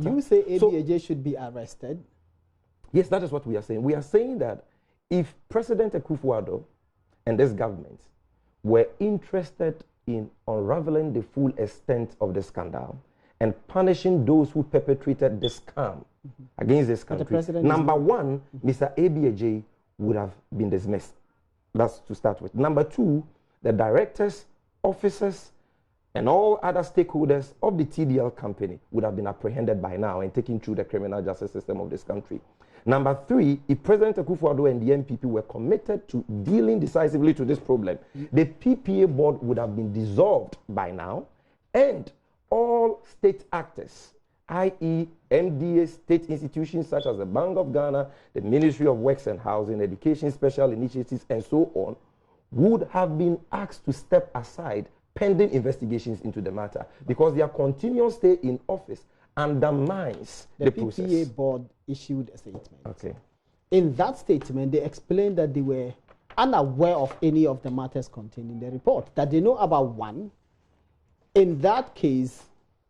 You say ABAJ should be arrested? Yes, that is what we are saying. We are saying that if President Akufo-Addo and this government were interested in unraveling the full extent of the scandal and punishing those who perpetrated the scam against this country, number one, Mr. ABAJ would have been dismissed. That's to start with. Number two, the directors, officers, and all other stakeholders of the TDL company would have been apprehended by now and taken through the criminal justice system of this country. Number three, if President Akufo-Addo and the NPP were committed to dealing decisively to this problem, the PPA board would have been dissolved by now, and all state actors, i.e. MDA state institutions such as the Bank of Ghana, the Ministry of Works and Housing, Education Special Initiatives, and so on, would have been asked to step aside pending investigations into the matter, because their continuous stay in office undermines the process. The PPA board issued a statement. Okay. In that statement, they explained that they were unaware of any of the matters contained in the report, that they know about one. In that case,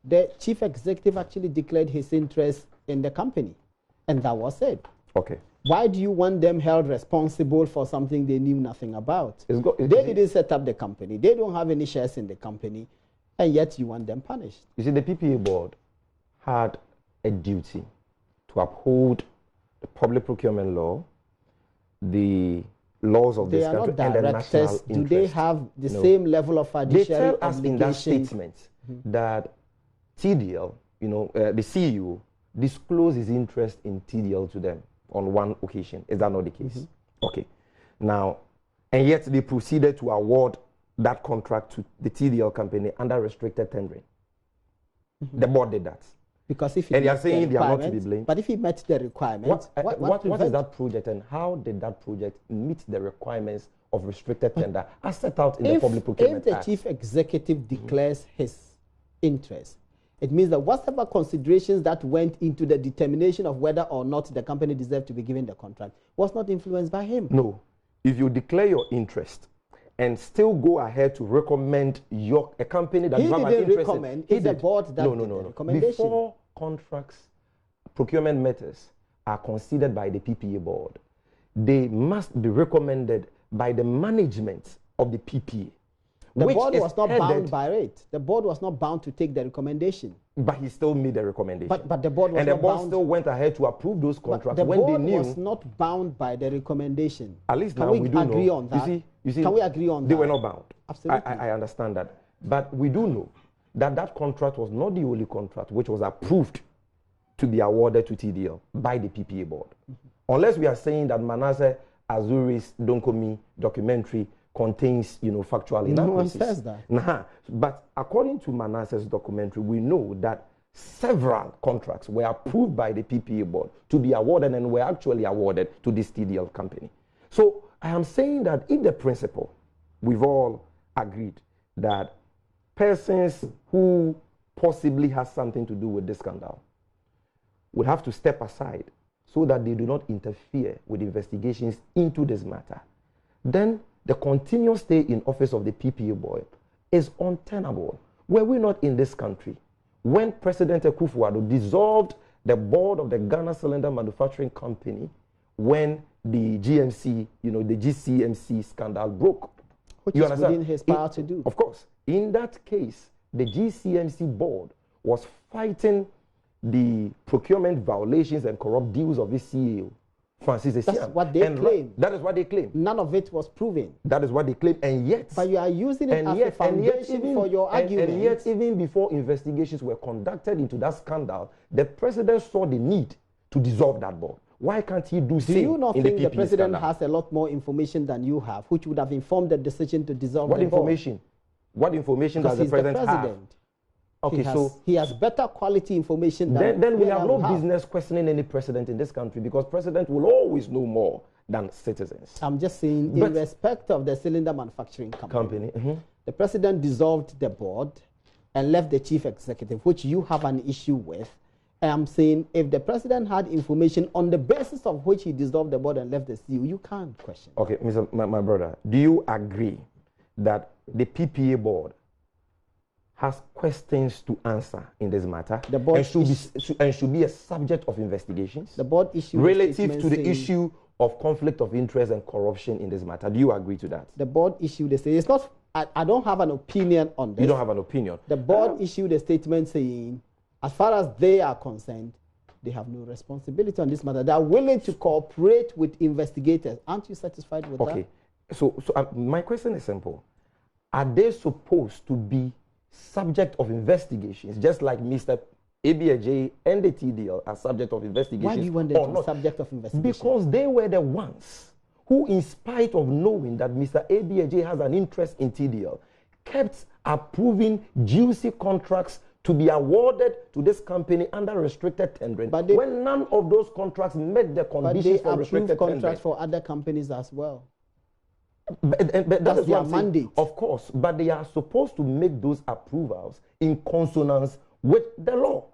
the chief executive actually declared his interest in the company, and that was it. Okay. Why do you want them held responsible for something they knew nothing about? They didn't set up the company. They don't have any shares in the company, and yet you want them punished. You see, the PPA board had a duty to uphold the public procurement law, the laws of this country, and the national interest. Do they have the same level of fiduciary obligation? They tell us in that statement that TDL, the CEO, disclosed his interest in TDL to them on one occasion. Is that not the case? Okay. Now, and yet they proceeded to award that contract to the TDL company under restricted tendering. The board did that. Because if and they are saying they are not to be blamed. But if he met the requirements, what is that project, and how did that project meet the requirements of restricted tender as set out in the Public Procurement Act? If the chief executive declares his interest, it means that whatever considerations that went into the determination of whether or not the company deserved to be given the contract was not influenced by him. No. If you declare your interest and still go ahead to recommend a company that you have an interest in. It's the board that did the recommendation. Before contracts, procurement matters are considered by the PPA board, they must be recommended by the management of the PPA. The board was not bound by it. The board was not bound to take the recommendation. But he still made the recommendation. But the board was and not bound. And the board still went ahead to approve those contracts when they knew. The board was not bound by the recommendation. At least now we do know. Can we agree on that? You see, can we agree on that? They were not bound. Absolutely. I understand that. But we do know that that contract was not the only contract which was approved to be awarded to TDL by the PPA board. Unless we are saying that Manasseh Azuri's Donkomi documentary contains, factual inaccuracies. No one says that. But according to Manasseh's documentary, we know that several contracts were approved by the PPA board to be awarded and were actually awarded to this TDL company. So I am saying that in the principle, we've all agreed that persons who possibly has something to do with this scandal would have to step aside so that they do not interfere with investigations into this matter. Then the continuous stay in office of the PPA board is untenable. Were we not in this country when President Akufo-Addo dissolved the board of the Ghana Cylinder Manufacturing Company when the GMC, the GCMC scandal broke? Which is within his power to do. Of course. In that case, the GCMC board was fighting the procurement violations and corrupt deals of the CEO, Francis Essien. That's what they claim. That is what they claim. None of it was proven. That is what they claim, and yet... But you are using it as a foundation for your argument. And yet, even before investigations were conducted into that scandal, the president saw the need to dissolve that board. Why can't he do same? Do you not think the president scandal? has a lot more information than you have, which would have informed the decision to dissolve the board? What information does the president have? Okay, he has better quality information than... Then we have no business questioning any president in this country, because president will always know more than citizens. I'm just saying, in respect of the cylinder manufacturing company, the president dissolved the board and left the chief executive, which you have an issue with. And I'm saying, if the president had information on the basis of which he dissolved the board and left the CEO, you can't question. Okay, my brother, do you agree that the PPA board has questions to answer in this matter The board and should be a subject of investigations. The board issued relative to the issue of conflict of interest and corruption in this matter. Do you agree to that? The board issued a statement. It's not. I don't have an opinion on this. You don't have an opinion. The board issued a statement saying, as far as they are concerned, they have no responsibility on this matter. They are willing to cooperate with investigators. Aren't you satisfied with that? Okay. So my question is simple. Are they supposed to be subject of investigations, just like Mr. ABJ and the TDL are subject of investigations? Why do you want them to be subject of investigation? Because they were the ones who, in spite of knowing that Mr. ABJ has an interest in TDL, kept approving juicy contracts to be awarded to this company under restricted tendering, when none of those contracts met the conditions for restricted tendering. Contracts for other companies as well. But that's their mandate. Of course, but they are supposed to make those approvals in consonance with the law.